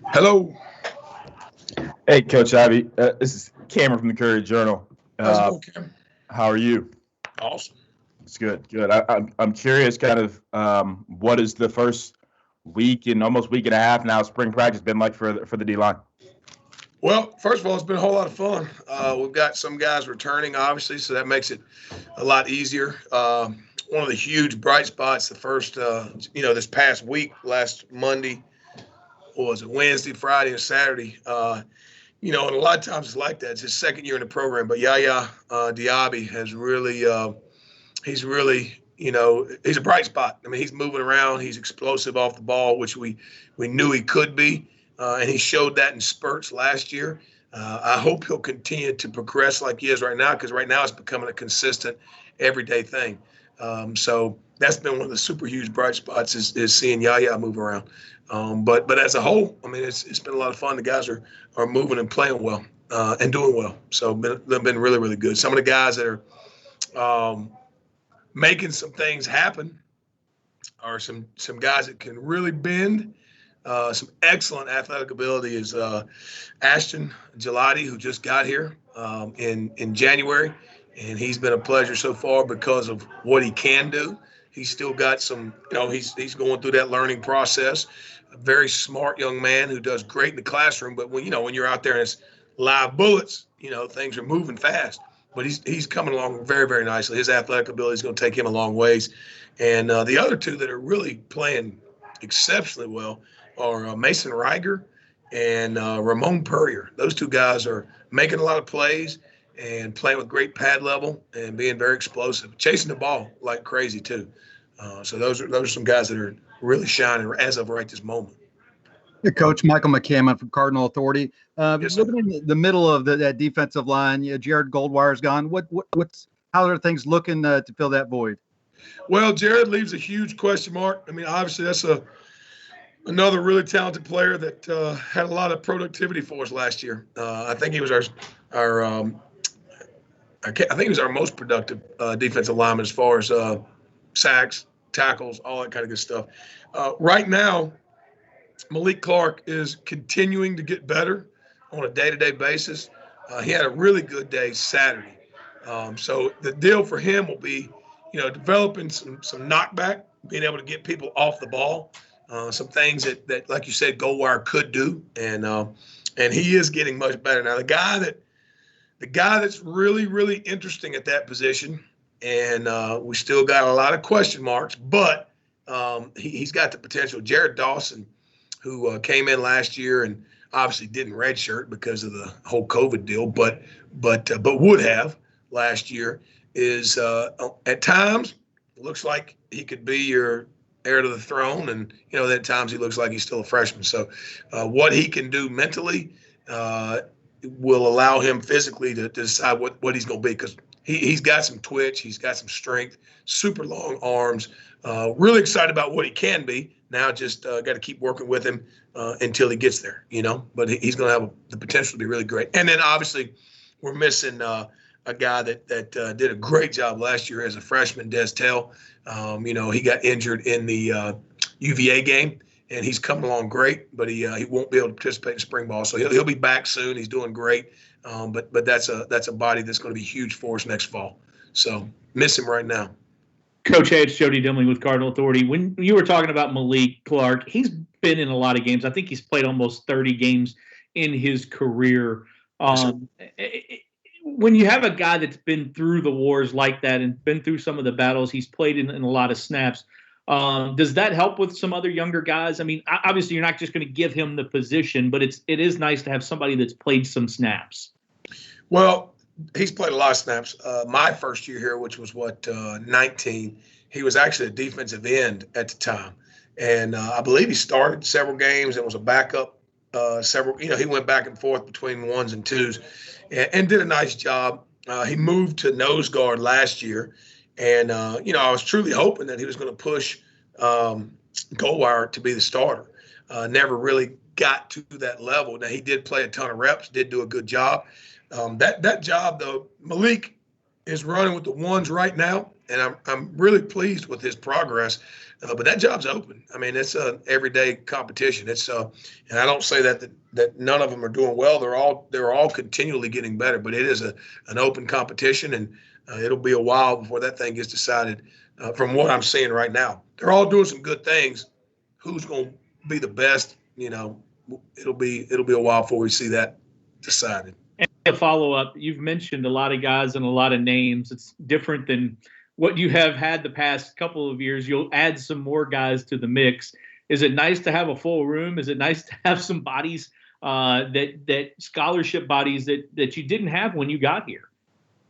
Hello. Hey, Coach Ivey. This is Cameron from the Courier Journal. How's it Uh, going, Cam? how are you? Awesome. It's good. Good. I'm curious, kind of, what is the first week and almost week and a half now spring practice been like for the D line? Well, first of all, it's been a whole lot of fun. We've got some guys returning, obviously, so that makes it a lot easier. One of the huge bright spots, the first, this past week, last Monday, what was it, Wednesday, Friday, and Saturday. And a lot of times it's like that. It's his second year in the program, but Yaya Diaby has really, he's a bright spot. I mean, he's moving around. He's explosive off the ball, which we knew he could be, and he showed that in spurts last year. I hope he'll continue to progress like he is right now, because right now it's becoming a consistent, everyday thing. So that's been one of the super huge bright spots is seeing Yaya move around. But as a whole, I mean, it's been a lot of fun. The guys are moving and playing well and doing well. So they've been really, really good. Some of the guys that are making some things happen are some guys that can really bend. Some excellent athletic ability is Ashton Gelati, who just got here in January, and he's been a pleasure so far because of what he can do. He's still got some, he's going through that learning process. A very smart young man who does great in the classroom, but when you're out there and it's live bullets, things are moving fast. But he's coming along very, very nicely. His athletic ability is going to take him a long ways. And the other two that are really playing exceptionally well are Mason Reiger and Ramon Purrier. Those two guys are making a lot of plays and playing with great pad level and being very explosive, chasing the ball like crazy too. So those are some guys that are really shining as of right this moment. Hey, Coach Michael McCammon from Cardinal Authority. Yes, sir. Looking in the middle of that defensive line, Jared Goldwire's gone. How are things looking to fill that void? Well, Jared leaves a huge question mark. I mean, obviously that's another really talented player that had a lot of productivity for us last year. I think he was our I think he was our most productive defensive lineman as far as sacks, tackles, all that kind of good stuff. Right now, Malik Clark is continuing to get better on a day-to-day basis. He had a really good day Saturday. So the deal for him will be, developing some knockback, being able to get people off the ball, some things that like you said, Goldwire could do, and he is getting much better now. The guy that's really, really interesting at that position, and we still got a lot of question marks, but he's got the potential. Jared Dawson, who came in last year and obviously didn't redshirt because of the whole COVID deal, but would have last year, is at times looks like he could be your heir to the throne, and at times he looks like he's still a freshman. So what he can do mentally will allow him physically to decide what he's going to be, because he's got some twitch, he's got some strength, super long arms. Really excited about what he can be. Now just got to keep working with him until he gets there, But he's going to have the potential to be really great. And then obviously we're missing a guy that did a great job last year as a freshman, Des Tell. He got injured in the UVA game, and he's coming along great, but he won't be able to participate in spring ball. So he'll be back soon. He's doing great, but that's a body that's going to be huge for us next fall. So miss him right now. Coach, hey, it's Jody Dimling with Cardinal Authority. When you were talking about Malik Clark, he's been in a lot of games. I think he's played almost 30 games in his career. When you have a guy that's been through the wars like that and been through some of the battles, he's played in a lot of snaps. Does that help with some other younger guys? I mean, obviously you're not just going to give him the position, but it is nice to have somebody that's played some snaps. Well, he's played a lot of snaps. My first year here, which was 19, he was actually a defensive end at the time. And I believe he started several games and was a backup he went back and forth between ones and twos and did a nice job. He moved to nose guard last year. And, I was truly hoping that he was going to push Goldwire to be the starter. Never really got to that level. Now, he did play a ton of reps, did do a good job. That job, though, Malik is running with the ones right now. and I'm really pleased with his progress. But that job's open. I mean, it's a everyday competition. It's and I don't say that none of them are doing well. They're all continually getting better. But it is an open competition, and it'll be a while before that thing gets decided. From what I'm seeing right now, they're all doing some good things. Who's going to be the best? It'll be a while before we see that decided. And a follow up, you've mentioned a lot of guys and a lot of names. It's different than what you have had the past couple of years. You'll add some more guys to the mix. Is it nice to have a full room? Is it nice to have some bodies that scholarship bodies that you didn't have when you got here?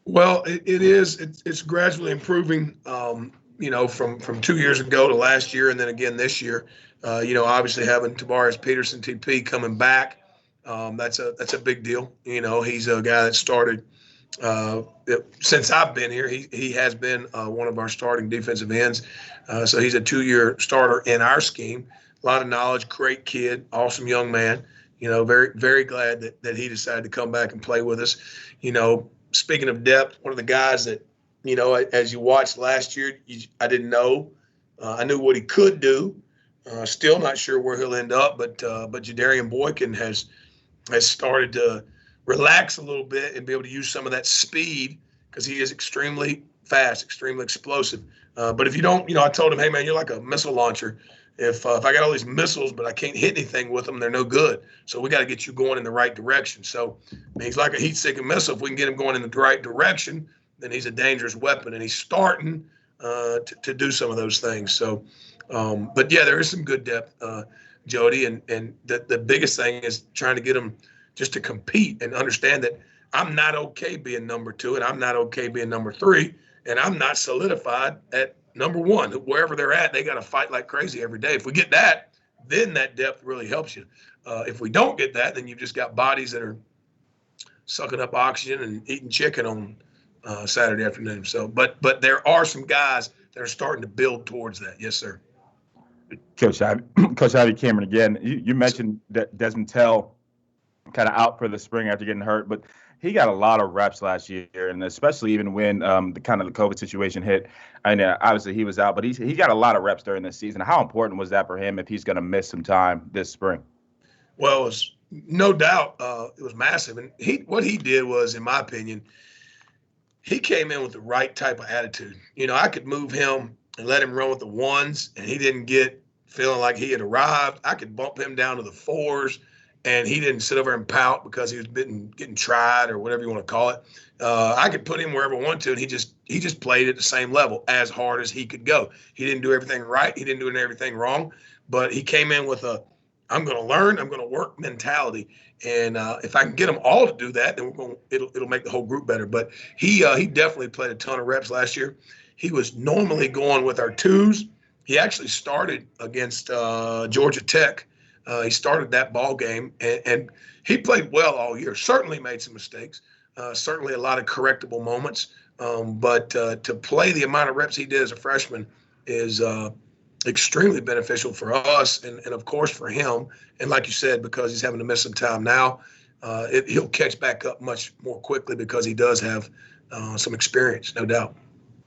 Well, it is. It's gradually improving. From 2 years ago to last year, and then again this year. Obviously having Tavares Peterson TP coming back, that's a big deal. He's a guy that started since I've been here. He has been one of our starting defensive ends. So he's a 2-year starter in our scheme. A lot of knowledge, great kid, awesome young man. Very, very glad that he decided to come back and play with us. Speaking of depth, one of the guys that, as you watched last year, I didn't know. I knew what he could do. Still not sure where he'll end up, but Jadarian Boykin has started to relax a little bit and be able to use some of that speed because he is extremely fast, extremely explosive. But if you don't, I told him, hey, man, you're like a missile launcher. If I got all these missiles, but I can't hit anything with them, they're no good. So we got to get you going in the right direction. So he's like a heat-seeking missile. If we can get him going in the right direction, then he's a dangerous weapon. And he's starting to do some of those things. So, but yeah, there is some good depth, Jody. And the biggest thing is trying to get him just to compete and understand that I'm not okay being number 2 and I'm not okay being number 3. And I'm not solidified at number 1. Wherever they're at, they got to fight like crazy every day. If we get that, then that depth really helps you. If we don't get that, then you've just got bodies that are sucking up oxygen and eating chicken on Saturday afternoon. So, but there are some guys that are starting to build towards that. Yes, sir. Coach Ivey Cameron again. You mentioned that Desmond Tell kind of out for the spring after getting hurt, but he got a lot of reps last year, and especially even when the COVID situation hit. I know obviously he was out, but he got a lot of reps during this season. How important was that for him if he's going to miss some time this spring? Well, it was no doubt it was massive, and what he did was, in my opinion, he came in with the right type of attitude. I could move him and let him run with the 1s, and he didn't get feeling like he had arrived. I could bump him down to the 4s. And he didn't sit over and pout because he was getting tried or whatever you want to call it. I could put him wherever I want to, and he just played at the same level as hard as he could go. He didn't do everything right. He didn't do everything wrong. But he came in with I'm going to learn, I'm going to work mentality. And if I can get them all to do that, then it'll make the whole group better. But he definitely played a ton of reps last year. He was normally going with our 2s. He actually started against Georgia Tech. He started that ball game, and he played well all year. Certainly made some mistakes, certainly a lot of correctable moments. But to play the amount of reps he did as a freshman is extremely beneficial for us and of course, for him. And like you said, because he's having to miss some time now, he'll catch back up much more quickly because he does have some experience, no doubt.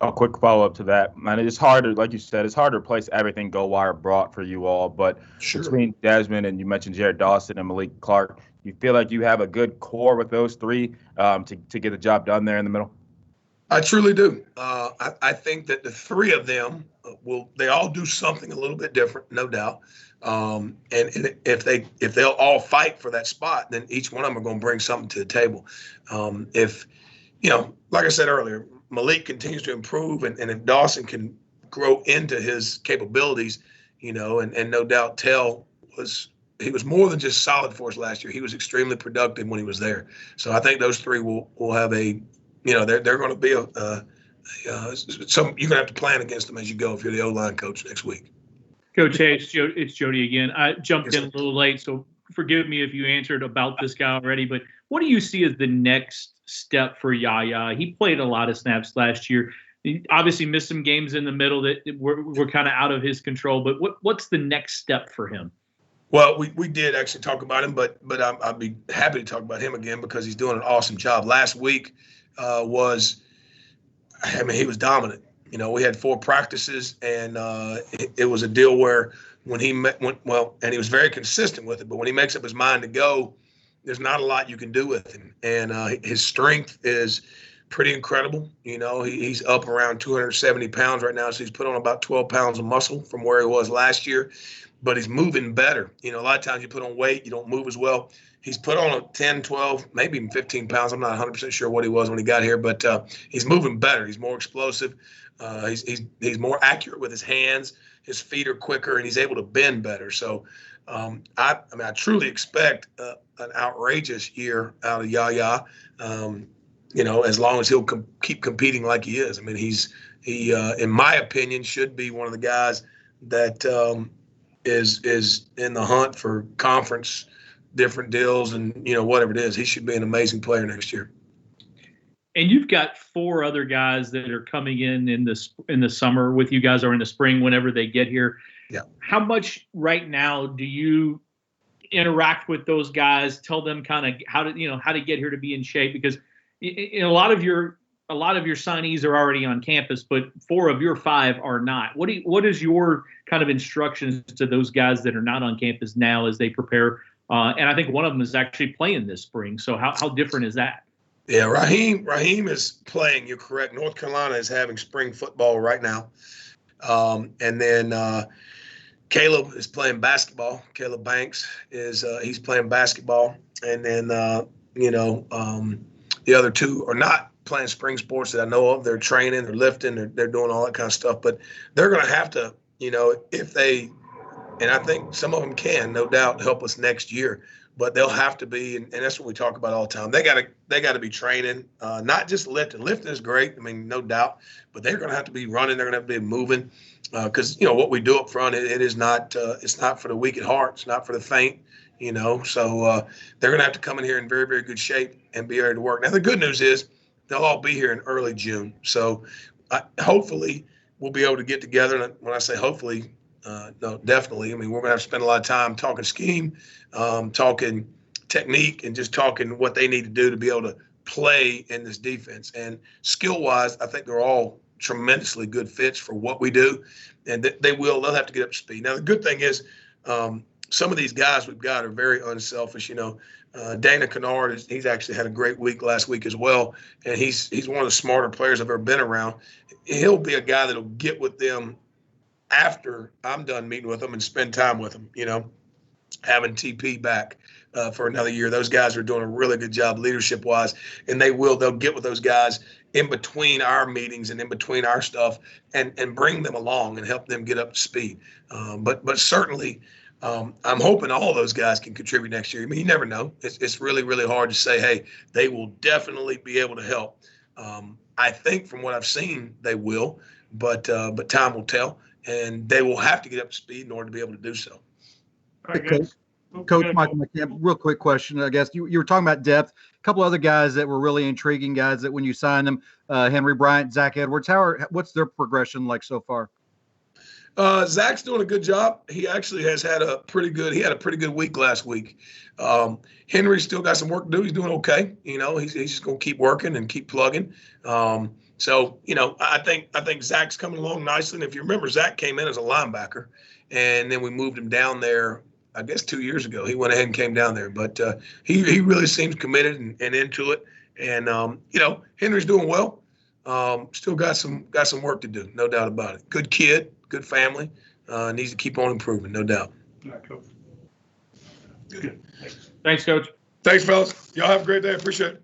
A quick follow-up to that. And it's hard to, like you said, it's hard to replace everything Goldwire brought for you all. But Sure. Between Desmond and you mentioned Jared Dawson and Malik Clark, you feel like you have a good core with those 3 to get the job done there in the middle? I truly do. I think that the 3 of them they all do something a little bit different, no doubt. And if they'll all fight for that spot, then each one of them are going to bring something to the table. If like I said earlier, Malik continues to improve, and if Dawson can grow into his capabilities, and no doubt Tell was more than just solid for us last year. He was extremely productive when he was there. So I think those 3 will have they're going to be some you're going to have to plan against them as you go if you're the O-line coach next week. Coach, hey, it's Jody again. I jumped in a little late, so forgive me if you answered about this guy already, but what do you see as the next step for Yaya? He played a lot of snaps last year. He obviously missed some games in the middle that were kind of out of his control, but what's the next step for him? Well, we did actually talk about him, but I'd be happy to talk about him again because he's doing an awesome job. Last week he was dominant. We had 4 practices, and it was a deal where when he and he was very consistent with it, but when he makes up his mind to go, there's not a lot you can do with him. And his strength is pretty incredible. He's up around 270 pounds right now, so he's put on about 12 pounds of muscle from where he was last year, but he's moving better. A lot of times you put on weight, you don't move as well. He's put on a 10, 12, maybe even 15 pounds. I'm not 100% sure what he was when he got here, but he's moving better. He's more explosive. He's more accurate with his hands. His feet are quicker, and he's able to bend better. So I truly expect an outrageous year out of Yaya. As long as he'll keep competing like he is. He in my opinion, should be one of the guys that is in the hunt for conference different deals and whatever it is. He should be an amazing player next year. And you've got 4 other guys that are coming in the summer with you guys, or in the spring whenever they get here. Yeah. How much right now do you interact with those guys? Tell them kind of how to get here to be in shape, because a lot of your signees are already on campus, but 4 of your 5 are not. What is your kind of instructions to those guys that are not on campus now as they prepare? And I think one of them is actually playing this spring. So how different is that? Yeah, Raheem is playing. You're correct. North Carolina is having spring football right now. And then Caleb is playing basketball. Caleb Banks he's playing basketball. And then, the other 2 are not playing spring sports that I know of. They're training, they're lifting, they're doing all that kind of stuff. But they're going to have to, if they, and I think some of them can, no doubt, help us next year. But they'll have to be, and that's what we talk about all the time. They got to be training, not just lifting. Lifting is great, no doubt. But they're going to have to be running. They're going to have to be moving, because what we do up front, it is not. It's not for the weak at heart. It's not for the faint. So they're going to have to come in here in very, very good shape and be ready to work. Now the good news is they'll all be here in early June. So hopefully we'll be able to get together. And when I say hopefully, no, definitely. We're going to have to spend a lot of time talking scheme, talking technique, and just talking what they need to do to be able to play in this defense. And skill-wise, I think they're all tremendously good fits for what we do, and they'll have to get up to speed. Now, the good thing is some of these guys we've got are very unselfish. Dana Kennard, he's actually had a great week last week as well, and he's one of the smarter players I've ever been around. He'll be a guy that'll get with them after I'm done meeting with them and spend time with them, having TP back for another year. Those guys are doing a really good job leadership-wise, and they'll get with those guys in between our meetings and in between our stuff and bring them along and help them get up to speed. But certainly I'm hoping all those guys can contribute next year. You never know. It's really, really hard to say, hey, they will definitely be able to help. I think from what I've seen, they will, but time will tell. And they will have to get up to speed in order to be able to do so. All right, Coach Michael McCamp, real quick question. I guess you were talking about depth. A couple other guys that were really intriguing guys that when you signed them, Henry Bryant, Zach Edwards. What's their progression like so far? Zach's doing a good job. He actually has had a pretty good week last week. Henry's still got some work to do. He's doing okay. He's just going to keep working and keep plugging. So, I think Zach's coming along nicely. And if you remember, Zach came in as a linebacker, and then we moved him down there, I guess 2 years ago. He went ahead and came down there. But he really seems committed and into it. And, Henry's doing well. Still got some work to do, no doubt about it. Good kid, good family. Needs to keep on improving, no doubt. All right, Coach. Good. Thanks, Coach. Thanks, fellas. Y'all have a great day. Appreciate it.